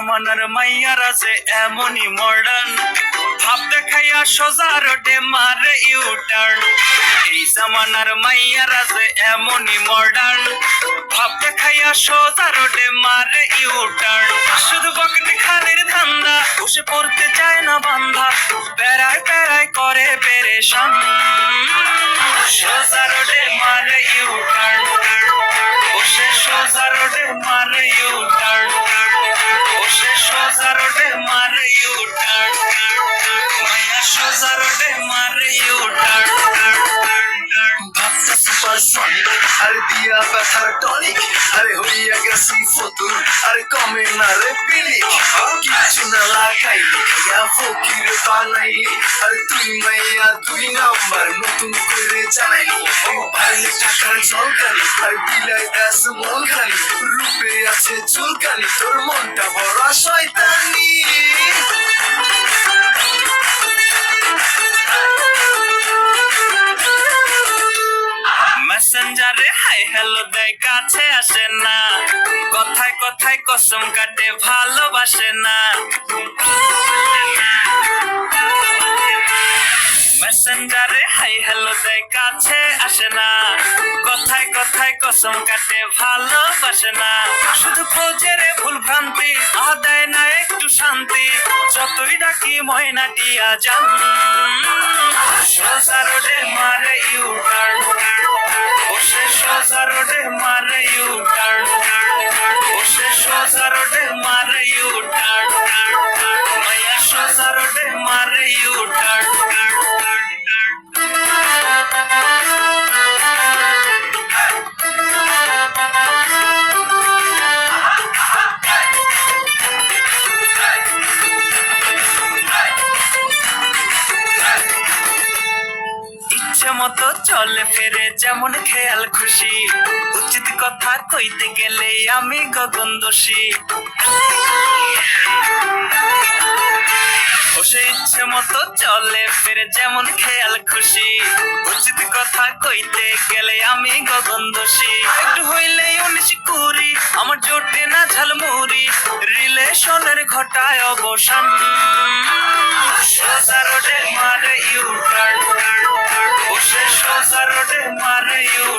জামানার মাইয়ারা যে এমনই মডার্ন, ভাব দেখাইয়া সোজা রোডে মারে ইউটার্ন। এই জামানার মাইয়ারা যে এমনই মডার্ন, ভাব দেখাইয়া সোজা রোডে মারে ইউটার্ন। শুধু বকতে খালির ধান্দা, বসে পড়তে চায় না বান্ধা, বেড়ায় বেড়ায় করে পেরেশান। সোজা রোডে মারে ইউটার্ন, বসে সোজা রোডে মারে ইউটার্ন, বসে সোজা রোডে মারে ইউটার্ন, মাইয়া সোজা রোডে মারে ইউটার্ন। ভাবটা সুপারসনিক, আরে দিয়া ব্যথার টনিক, আরে হইয়া গেছি ফতুর, আরে কমে না রে পিলিক। কিছু না লাগাইলি খাইয়া ফকির বানাইলি, আরে তুই মাইয়া দুই নাম্বার নতুন করে জানাইলি। মোবাইলে টাকার ঝলকানি, আর বিলাই দাস মলখানি, রূপে আছে চুলকানি, তোর মনটা বড় শয়তানি। মেসেঞ্জারে হাই হ্যালো দেয়, কাছে আসে না, কথায় কথায় কসম কাটে, ভালোবাসে না। মেসেঞ্জারে হাই হ্যালো দেয়, কাছে আসে না, কথায় কথায় কসম কাটে, ভালোবাসে না। শুধু খোঁজের ভুল ভ্রান্তি, দেয় না একটু শান্তি, যতই ডাকি ময়না টিয়া যান। সোজা রোডে মারে ইউটার্ন, বসে সোজা রোডে মারে ইউটার্ন, বসে সোজা রোডে মারে ইউটার্ন, মাইয়া সোজা রোডে মারে ইউটার্ন। ইচ্ছে মতো চলে ফেরে যেমন খেয়াল খুশি, উচিত কথা কইতে গেলে আমি গগন দোষী। ও সে ইচ্ছে মতো চলে ফেরে যেমন খেয়াল খুশি, উচিত কথা কইতে গেলে আমি গগন দোষী। একটু হইলেই 19-20, আমার জোটে না ঝালমুড়ি, রিলেশনের ঘটায় অবসান। সোজা রোডে মারে ইউটার্ন, বসে সোজা রোডে মারে ইউটার্ন।